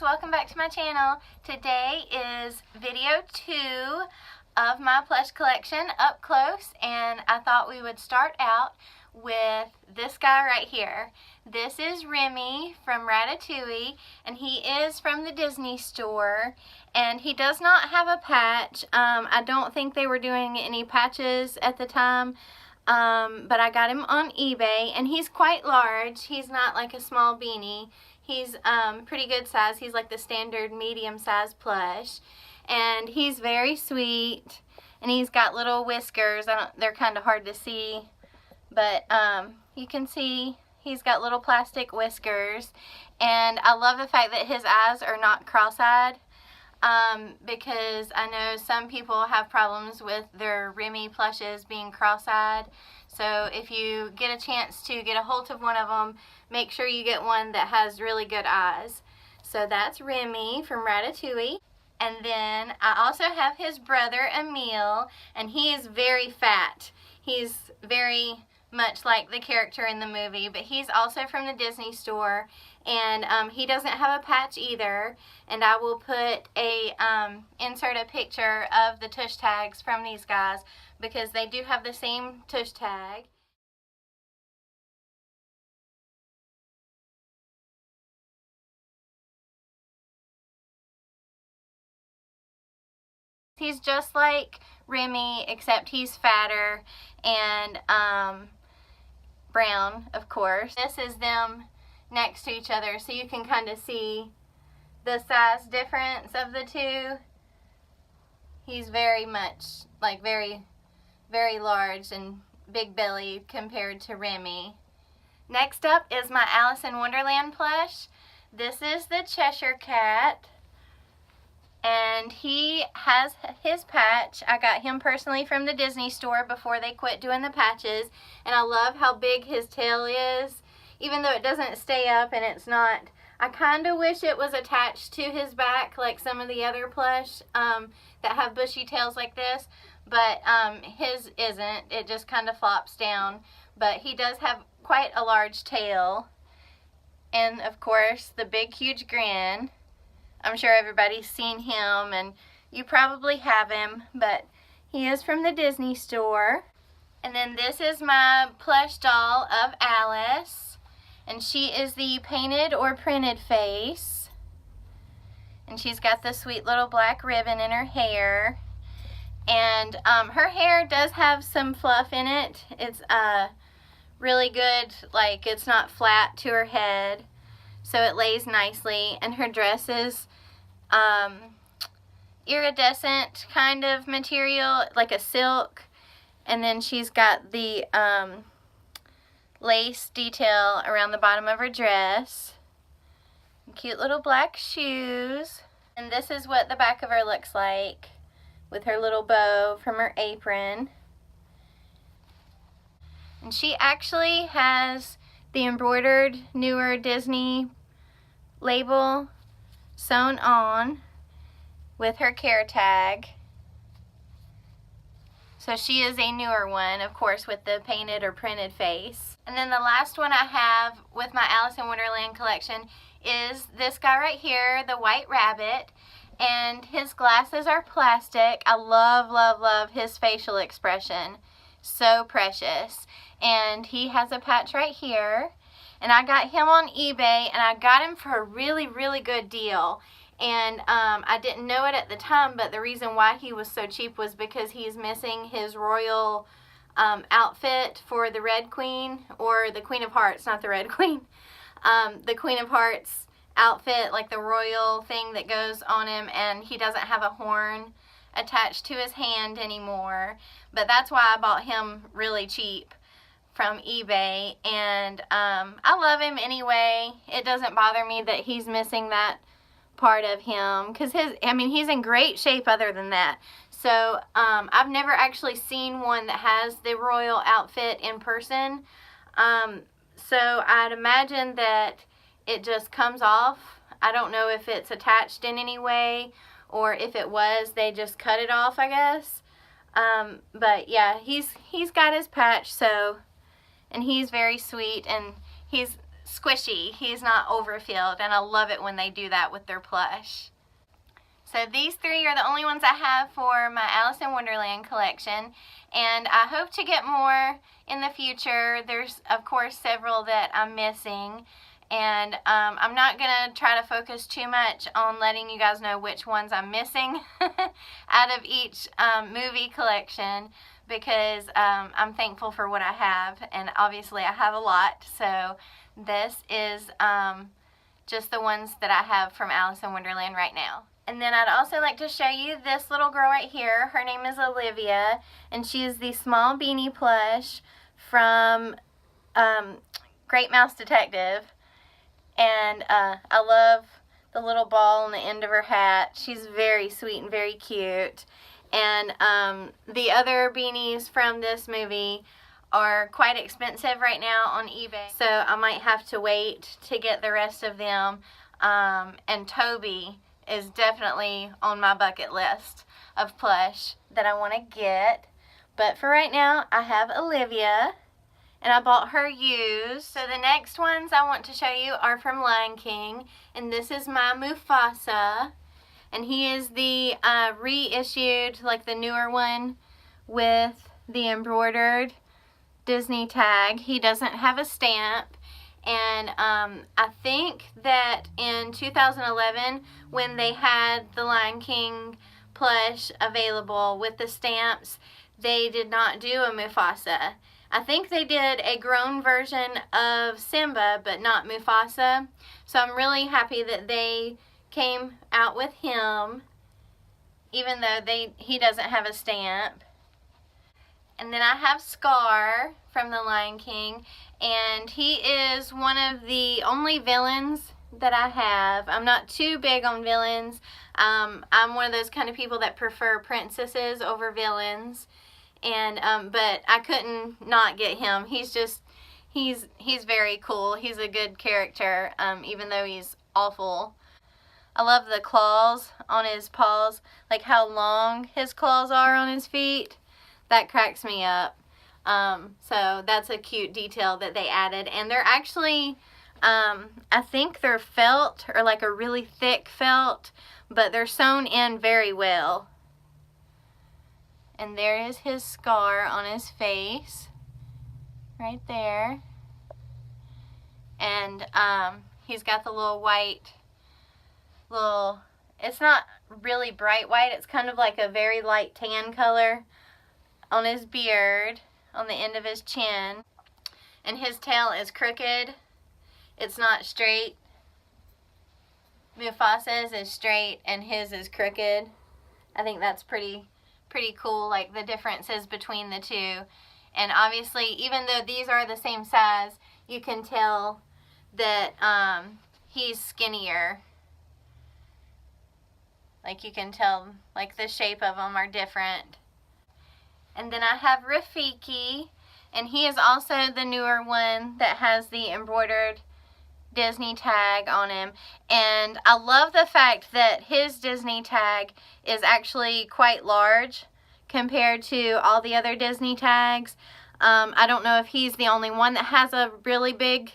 welcome back to my channel. Today is video 2 of my plush collection up close, and I thought we would start out with this guy right here. This is Remy from Ratatouille, and he is from the Disney store, and he does not have a patch. I don't think they were doing any patches at the time, but I got him on eBay, and he's quite large. He's not like a small beanie. He's pretty good size. He's like the standard medium size plush, and he's very sweet, and he's got little whiskers. They're kind of hard to see, but you can see he's got little plastic whiskers, and I love the fact that his eyes are not cross-eyed, because I know some people have problems with their Remy plushes being cross-eyed. So if you get a chance to get a hold of one of them, make sure you get one that has really good eyes. So that's Remy from Ratatouille. And then I also have his brother Emile, and he is very fat. He's very much like the character in the movie, but he's also from the Disney store, and he doesn't have a patch either. And I will put a insert a picture of the tush tags from these guys, because they do have the same tush tag. He's just like Remy, except he's fatter and brown, of course. This is them next to each other, so you can kind of see the size difference of the two. He's very much, like very large and big bellied compared to Remy. Next up is my Alice in Wonderland plush. This is the Cheshire Cat, and he has his patch. I got him personally from the Disney store before they quit doing the patches, and I love how big his tail is, even though it doesn't stay up and it's not. I kind of wish it was attached to his back like some of the other plush that have bushy tails like this, but his isn't. It just kind of flops down, but he does have quite a large tail, and of course the big huge grin. I'm sure everybody's seen him, and you probably have him, but he is from the Disney store. And then this is my plush doll of Alice, and she is the painted or printed face, and she's got the sweet little black ribbon in her hair, and her hair does have some fluff in it. It's really good, like it's not flat to her head, so it lays nicely. And her dress is iridescent kind of material, like a silk, and then she's got the lace detail around the bottom of her dress. Cute little black shoes. And this is what the back of her looks like, with her little bow from her apron. And she actually has the embroidered newer Disney label sewn on with her care tag. So she is a newer one, of course, with the painted or printed face. And then the last one I have with my Alice in Wonderland collection is this guy right here, the White Rabbit. And his glasses are plastic. I love his facial expression. So precious. And he has a patch right here. And I got him on eBay, and I got him for a really good deal. And I didn't know it at the time, but the reason why he was so cheap was because he's missing his royal outfit for the Red Queen, or the Queen of Hearts, not the Red Queen. The Queen of Hearts outfit, like the royal thing that goes on him, and he doesn't have a horn attached to his hand anymore. But that's why I bought him really cheap from eBay, and I love him anyway. It doesn't bother me that he's missing that part of him, because he's in great shape other than that. So I've never actually seen one that has the royal outfit in person, so I'd imagine that it just comes off. I don't know if it's attached in any way, or if it was, they just cut it off, I guess. But yeah, he's got his patch, so, and he's very sweet, and he's squishy. He's not overfilled, and I love it when they do that with their plush. So these three are the only ones I have for my Alice in Wonderland collection, and I hope to get more in the future. There's, of course, several that I'm missing, and I'm not going to try to focus too much on letting you guys know which ones I'm missing out of each movie collection, because I'm thankful for what I have, and obviously I have a lot. So this is just the ones that I have from Alice in Wonderland right now. And then I'd also like to show you this little girl right here. Her name is Olivia, and she is the small beanie plush from Great Mouse Detective. And I love the little ball on the end of her hat. She's very sweet and very cute. And the other beanies from this movie are quite expensive right now on eBay, so I might have to wait to get the rest of them. And Toby is definitely on my bucket list of plush that I want to get. But for right now, I have Olivia, and I bought her used. So the next ones I want to show you are from Lion King, and this is my Mufasa, and he is the reissued, like the newer one with the embroidered Disney tag. He doesn't have a stamp. And I think that in 2011, when they had the Lion King plush available with the stamps, they did not do a Mufasa. I think they did a grown version of Simba, but not Mufasa. So I'm really happy that they came out with him, even though he doesn't have a stamp. And then I have Scar from the Lion King, and he is one of the only villains that I have. I'm not too big on villains. I'm one of those kind of people that prefer princesses over villains, and but I couldn't not get him. He's very cool. He's a good character, even though he's awful. I love the claws on his paws, like how long his claws are on his feet. That cracks me up. So that's a cute detail that they added. And they're actually, I think they're felt, or like a really thick felt, but they're sewn in very well. And there is his scar on his face, right there. And he's got the little white, it's not really bright white, it's kind of like a very light tan color on his beard, on the end of his chin. And his tail is crooked. It's not straight. Mufasa's is straight and his is crooked. I think that's pretty cool, like the differences between the two. And obviously, even though these are the same size, you can tell that he's skinnier. Like you can tell, like the shape of them are different. And then I have Rafiki, and he is also the newer one that has the embroidered Disney tag on him. And I love the fact that his Disney tag is actually quite large compared to all the other Disney tags. I don't know if he's the only one that has a really big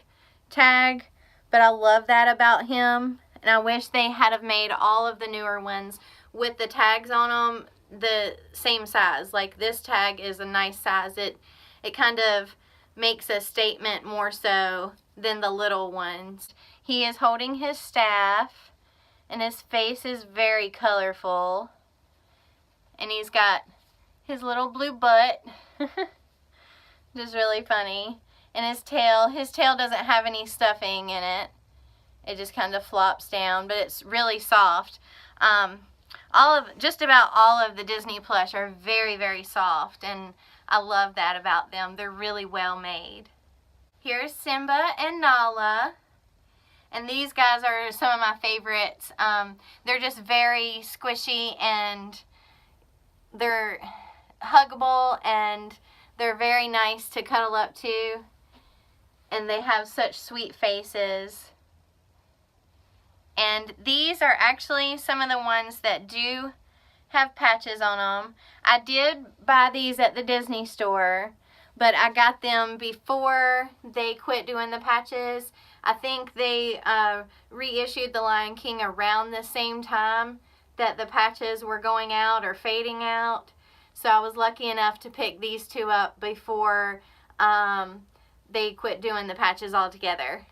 tag, but I love that about him. And I wish they had have made all of the newer ones with the tags on them the same size. Like this tag is a nice size. It kind of makes a statement more so than the little ones. He is holding his staff, and his face is very colorful, and he's got his little blue butt, which is really funny. And his tail doesn't have any stuffing in it. It just kind of flops down, but it's really soft. Just about all of the Disney plush are very, very soft, and I love that about them. They're really well made. Here's Simba and Nala, and these guys are some of my favorites. They're just very squishy, and they're huggable, and they're very nice to cuddle up to, and they have such sweet faces. And these are actually some of the ones that do have patches on them. I did buy these at the Disney store, but I got them before they quit doing the patches. I think they reissued The Lion King around the same time that the patches were going out or fading out. So I was lucky enough to pick these two up before they quit doing the patches altogether.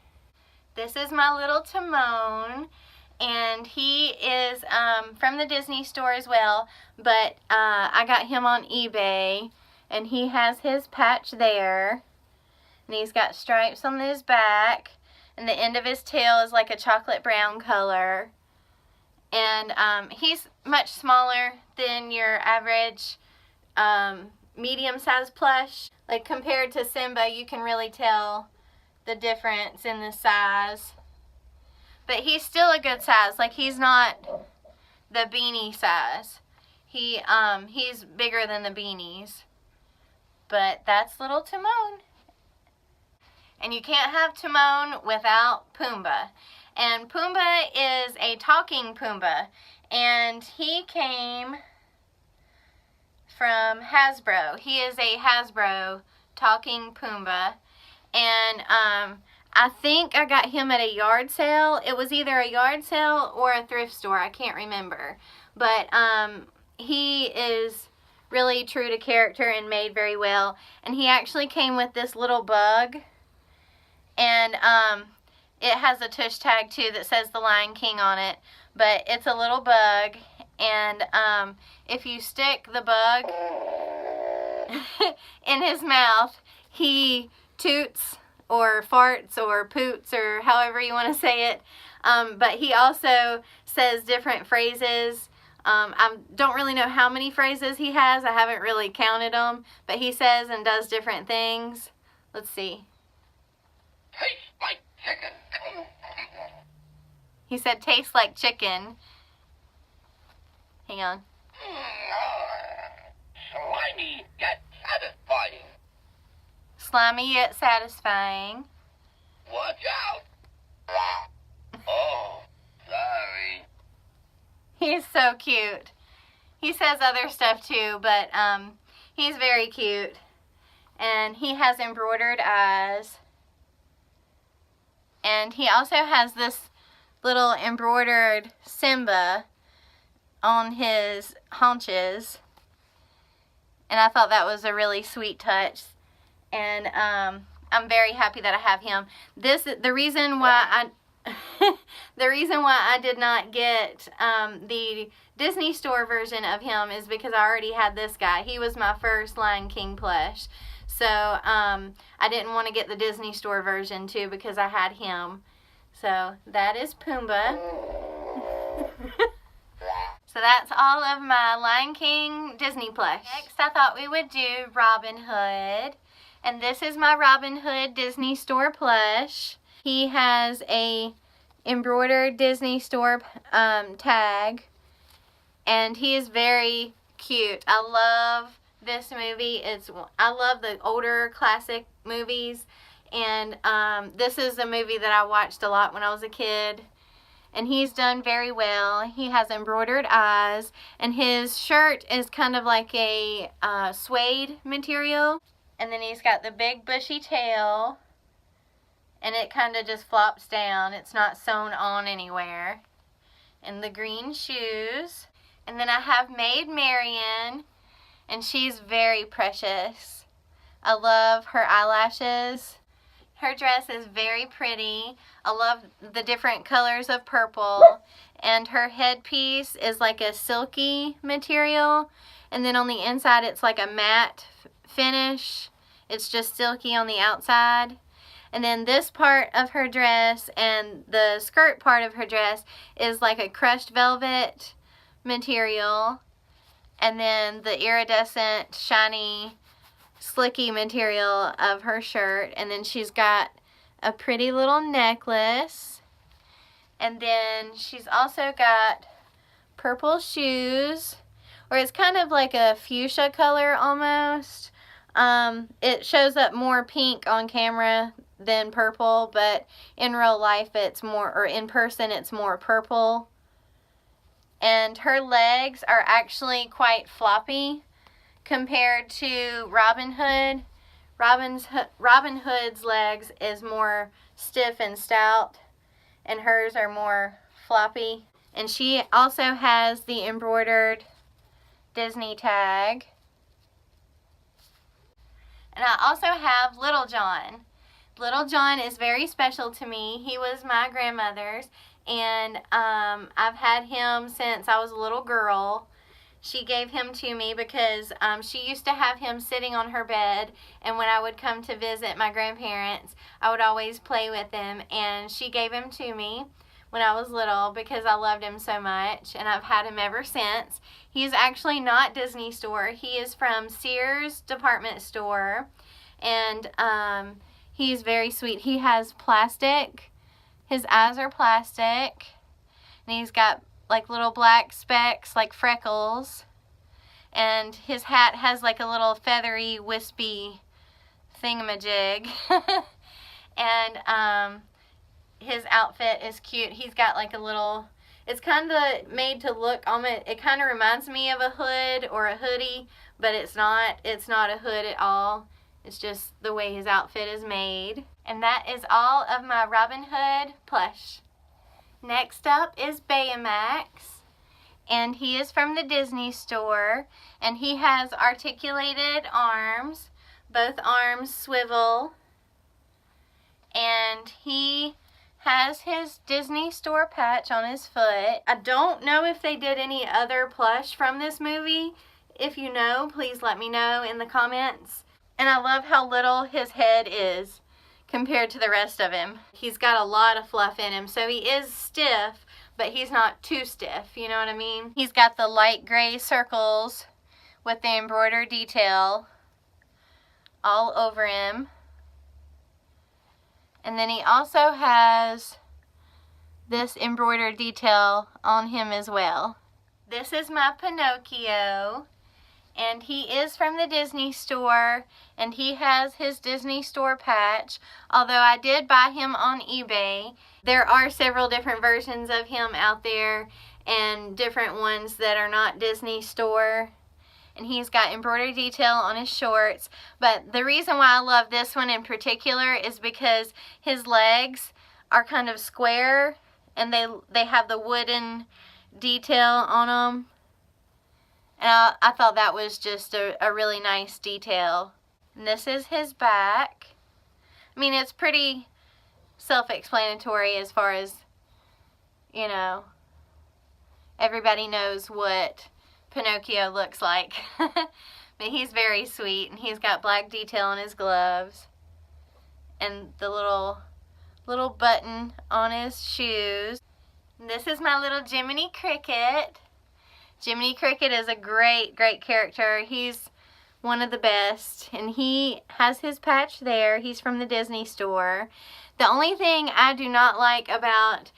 This is my little Timon, and he is from the Disney store as well, but I got him on eBay, and he has his patch there, and he's got stripes on his back, and the end of his tail is like a chocolate brown color, and he's much smaller than your average medium-sized plush. Like, compared to Simba, you can really tell the difference in the size. But he's still a good size. Like, he's not the beanie size. He's bigger than the beanies. But that's little Timon. And you can't have Timon without Pumbaa. And Pumbaa is a talking Pumbaa. And he came from Hasbro. He is a Hasbro talking Pumbaa. And I think I got him at a yard sale. It was either a yard sale or a thrift store. I can't remember. But he is really true to character and made very well. And he actually came with this little bug. And it has a tush tag too that says The Lion King on it. But it's a little bug. And if you stick the bug in his mouth, he toots or farts or poots or however you want to say it. But he also says different phrases. I don't really know how many phrases he has. I haven't really counted them. But he says and does different things. Let's see. Tastes like chicken. He said tastes like chicken. Hang on. Slimy yet satisfying. Slimy yet satisfying. Watch out. Oh, sorry. He's so cute. He says other stuff too, but he's very cute. And he has embroidered eyes. And he also has this little embroidered Simba on his haunches. And I thought that was a really sweet touch. And I'm very happy that I have him. The reason why I did not get the Disney store version of him is because I already had this guy. He was my first Lion King plush. So I didn't want to get the Disney store version too because I had him. So that is Pumbaa. So that's all of my Lion King Disney plush. Next I thought we would do Robin Hood. And this is my Robin Hood Disney store plush. He has a embroidered Disney store tag. And he is very cute. I love this movie. I love the older classic movies. And this is a movie that I watched a lot when I was a kid. And he's done very well. He has embroidered eyes. And his shirt is kind of like a suede material. And then he's got the big bushy tail. And it kind of just flops down. It's not sewn on anywhere. And the green shoes. And then I have Maid Marian. And she's very precious. I love her eyelashes. Her dress is very pretty. I love the different colors of purple. And her headpiece is like a silky material. And then on the inside it's like a matte finish. It's just silky on the outside. And then this part of her dress and the skirt part of her dress is like a crushed velvet material. And then the iridescent, shiny, slicky material of her shirt. And then she's got a pretty little necklace. And then she's also got purple shoes, or it's kind of like a fuchsia color almost. It shows up more pink on camera than purple, but in real life it's more, or in person it's more purple. And her legs are actually quite floppy compared to Robin Hood. Robin Hood's legs is more stiff and stout, and hers are more floppy. And she also has the embroidered Disney tag. And I also have Little John. Little John is very special to me. He was my grandmother's, and I've had him since I was a little girl. She gave him to me because she used to have him sitting on her bed, and when I would come to visit my grandparents, I would always play with him, and she gave him to me when I was little because I loved him so much, and I've had him ever since. He is actually not Disney store. He is from Sears department store, and he's very sweet. He has plastic. His eyes are plastic, and he's got like little black specks, like freckles, and his hat has like a little feathery, wispy thingamajig. And his outfit is cute. He's got like a little, it's kind of made to look almost, it kind of reminds me of a hood or a hoodie, but it's not a hood at all. It's just the way his outfit is made. And that is all of my Robin Hood plush. Next up is Baymax, and he is from the Disney store, and he has articulated arms. Both arms swivel, and he has his Disney store patch on his foot. I don't know if they did any other plush from this movie. If you know, please let me know in the comments. And I love how little his head is compared to the rest of him. He's got a lot of fluff in him, so he is stiff, but he's not too stiff, you know what I mean? He's got the light gray circles with the embroidered detail all over him. And then he also has this embroidered detail on him as well. This is my Pinocchio, and he is from the Disney store, and he has his Disney store patch, although I did buy him on eBay. There are several different versions of him out there, and different ones that are not Disney store. And he's got embroidered detail on his shorts, but the reason why I love this one in particular is because his legs are kind of square, and they have the wooden detail on them. And I thought that was just a really nice detail. And this is his back. I mean, it's pretty self-explanatory as far as, you know, everybody knows what Pinocchio looks like. But he's very sweet, and he's got black detail on his gloves, and the little button on his shoes. And this is my little Jiminy Cricket. Jiminy Cricket is a great character. He's one of the best, and he has his patch there. He's from the Disney store. The only thing I do not like about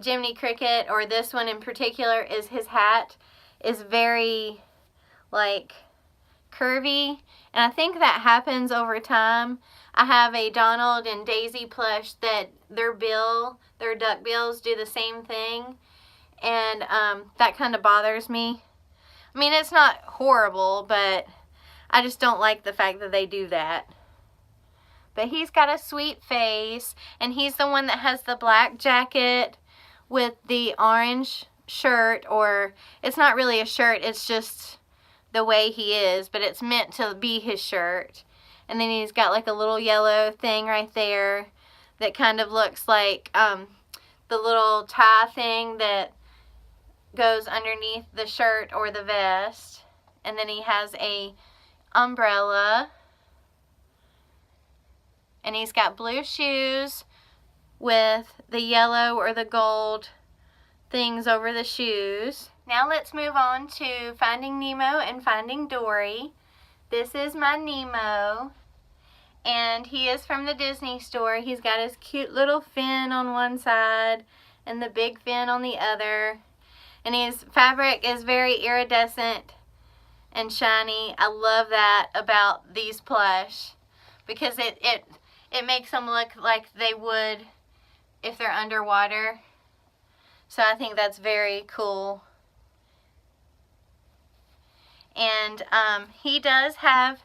Jiminy Cricket, or this one in particular, is his hat is very like curvy, and I think that happens over time. I have a Donald and Daisy plush that their duck bills do the same thing, and that kind of bothers me. I mean, it's not horrible, but I just don't like the fact that they do that. But he's got a sweet face, and he's the one that has the black jacket with the orange shirt, or it's not really a shirt, it's just the way he is, but it's meant to be his shirt. And then he's got like a little yellow thing right there that kind of looks like the little tie thing that goes underneath the shirt or the vest. And then he has a umbrella, and he's got blue shoes with the yellow or the gold things over the shoes. Now let's move on to Finding Nemo and Finding Dory. This is my Nemo, and he is from the Disney store. He's got his cute little fin on one side and the big fin on the other, and his fabric is very iridescent and shiny. I love that about these plush, because it makes them look like they would if they're underwater. So I think that's very cool. And he does have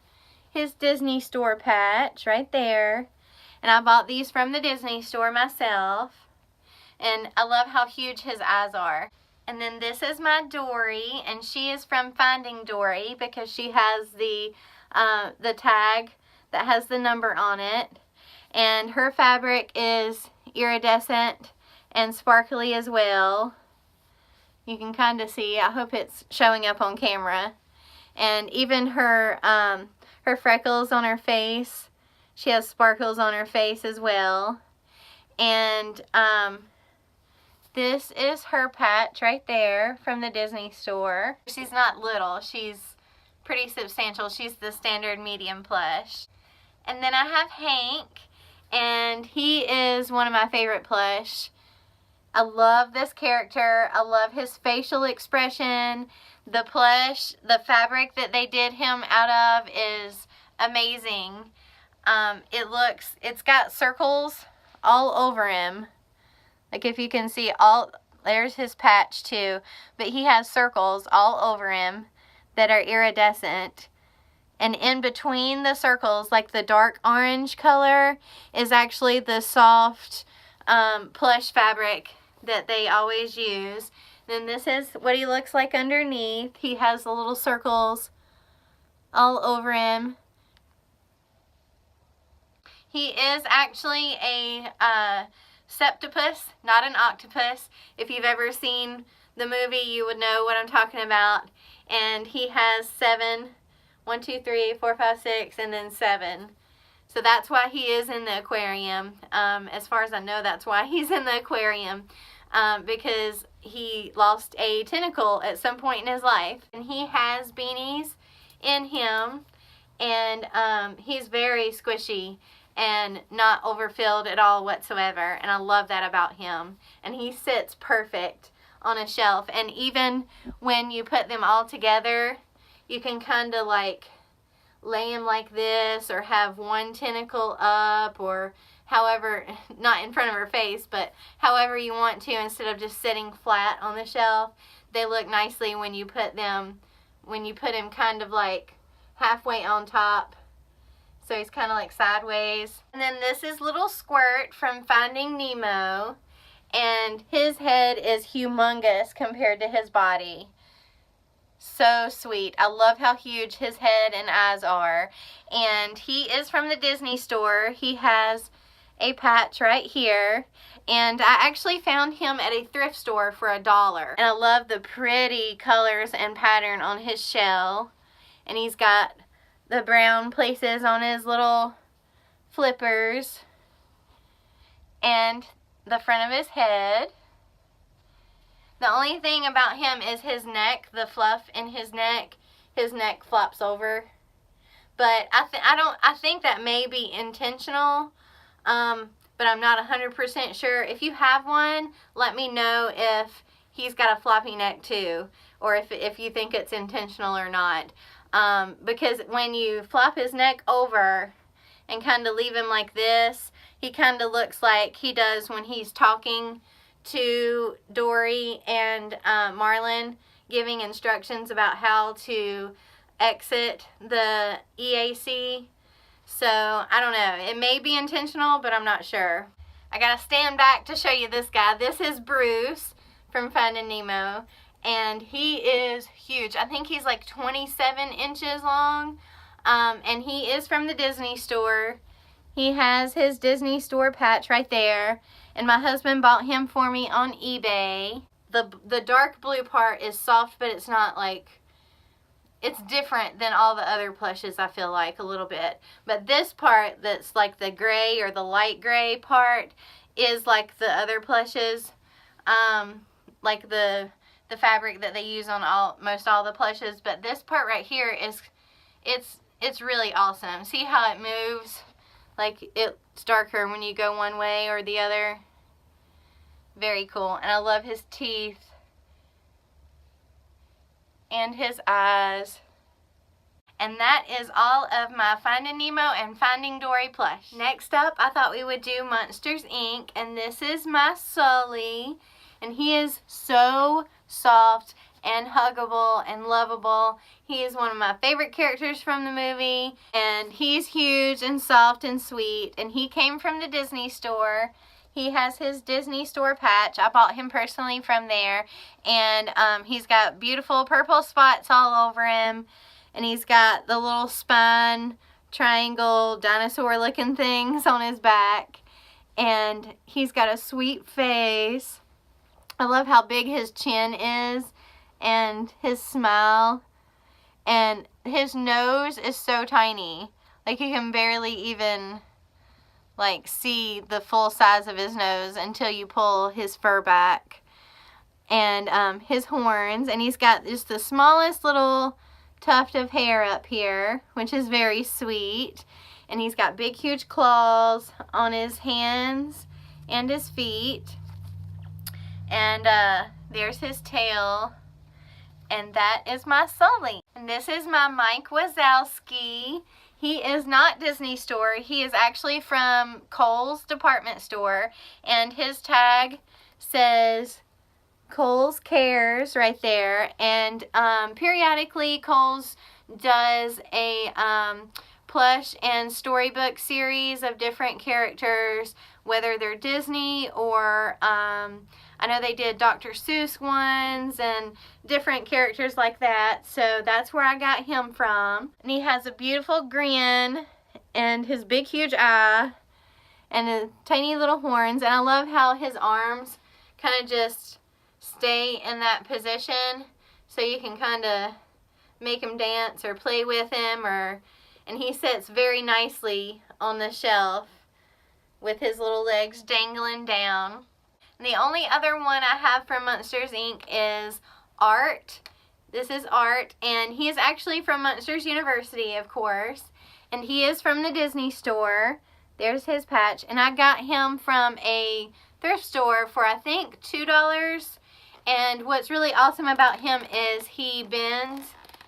his Disney store patch right there. And I bought these from the Disney store myself. And I love how huge his eyes are. And then this is my Dory, and she is from Finding Dory because she has the tag that has the number on it. And her fabric is iridescent and sparkly as well. You can kind of see. I hope it's showing up on camera. And even her freckles on her face, she has sparkles on her face as well. And this is her patch right there from the Disney store. She's not little, she's pretty substantial. She's the standard medium plush. And then I have Hank, and he is one of my favorite plush. I love this character. I love his facial expression. The plush, the fabric that they did him out of is amazing. It's got circles all over him. Like if you can see, there's his patch too, but he has circles all over him that are iridescent. And in between the circles, like the dark orange color, is actually the soft plush fabric that they always use. Then this is what he looks like underneath. He has the little circles all over him. He is actually a septopus, not an octopus. If you've ever seen the movie, you would know what I'm talking about. And he has 7, 1, 2, 3, 4, 5, 6, and then 7. So that's why he is in the aquarium. As far as I know, that's why he's in the aquarium. Because he lost a tentacle at some point in his life. And he has beanies in him. And he's very squishy and not overfilled at all whatsoever. And I love that about him. And he sits perfect on a shelf. And even when you put them all together, you can kind of like lay him like this, or have one tentacle up, or however, not in front of her face, but however you want to, instead of just sitting flat on the shelf. They look nicely when you put him kind of like halfway on top. So he's kind of like sideways. And then this is little Squirt from Finding Nemo. And his head is humongous compared to his body. So sweet. I love how huge his head and eyes are. And he is from the Disney store. He has a patch right here. And I actually found him at a thrift store for $1. And I love the pretty colors and pattern on his shell. And he's got the brown places on his little flippers. And the front of his head. The only thing about him is his neck, the fluff in his neck. His neck flops over. But I think that may be intentional. But I'm not 100% sure. If you have one, let me know if he's got a floppy neck too, or if you think it's intentional or not. Because when you flop his neck over and kind of leave him like this, he kind of looks like he does when he's talking to Dory and Marlin, giving instructions about how to exit the EAC. So, I don't know. It may be intentional, but I'm not sure. I gotta stand back to show you this guy. This is Bruce from Finding Nemo. And he is huge. I think he's like 27 inches long. And he is from the Disney store. He has his Disney store patch right there. And my husband bought him for me on eBay. The dark blue part is soft, but it's not like... It's different than all the other plushes, I feel like, a little bit. But this part that's like the gray or the light gray part is like the other plushes. Like the fabric that they use on most all the plushes. But this part right here is, it's really awesome. See how it moves? Like it's darker when you go one way or the other. Very cool. And I love his teeth. And his eyes. And that is all of my Finding Nemo and Finding Dory plush. Next up, I thought we would do Monsters, Inc. And this is my Sulley. And he is so soft and huggable and lovable. He is one of my favorite characters from the movie, and he's huge and soft and sweet, and he came from the Disney store. He has his Disney store patch. I bought him personally from there, and he's got beautiful purple spots all over him, and he's got the little spine triangle dinosaur looking things on his back, and he's got a sweet face. I love how big his chin is and his smile, and his nose is so tiny, like you can barely even like see the full size of his nose until you pull his fur back, and his horns, and he's got just the smallest little tuft of hair up here, which is very sweet, and he's got big huge claws on his hands and his feet, and there's his tail. And that is my Sulley. And this is my Mike Wazowski. He is not Disney store. He is actually from Kohl's department store. And his tag says Kohl's Cares right there. And periodically Kohl's does a plush and storybook series of different characters, whether they're Disney or I know they did Dr. Seuss ones and different characters like that. So that's where I got him from. And he has a beautiful grin and his big huge eye and his tiny little horns. And I love how his arms kind of just stay in that position, so you can kind of make him dance or play with him, and he sits very nicely on the shelf with his little legs dangling down. And the only other one I have from Monsters Inc. is Art. This is Art, and he is actually from Monsters University, of course, and he is from the Disney store. There's his patch, and I got him from a thrift store for I think $2. And what's really awesome about him is he bends.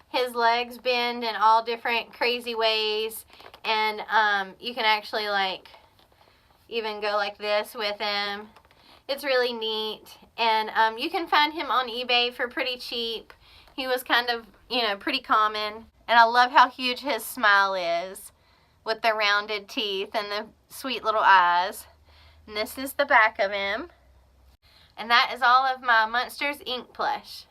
His legs bend in all different crazy ways, and you can actually like even go like this with him. It's really neat, and you can find him on eBay for pretty cheap. He was kind of, pretty common, and I love how huge his smile is with the rounded teeth and the sweet little eyes. And this is the back of him, and that is all of my Monsters Inc. plush.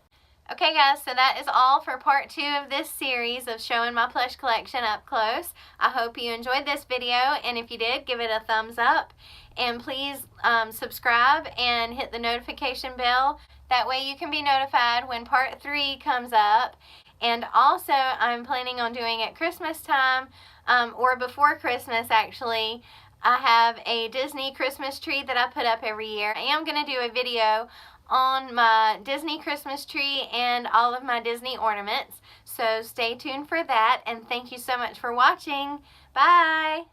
Okay guys, so that is all for part 2 of this series of showing my plush collection up close. I hope you enjoyed this video, and if you did, give it a thumbs up. And please subscribe and hit the notification bell. That way you can be notified when part 3 comes up. And also, I'm planning on doing at Christmas time, or before Christmas actually, I have a Disney Christmas tree that I put up every year. I am going to do a video on my Disney Christmas tree and all of my Disney ornaments. So stay tuned for that, and thank you so much for watching. Bye!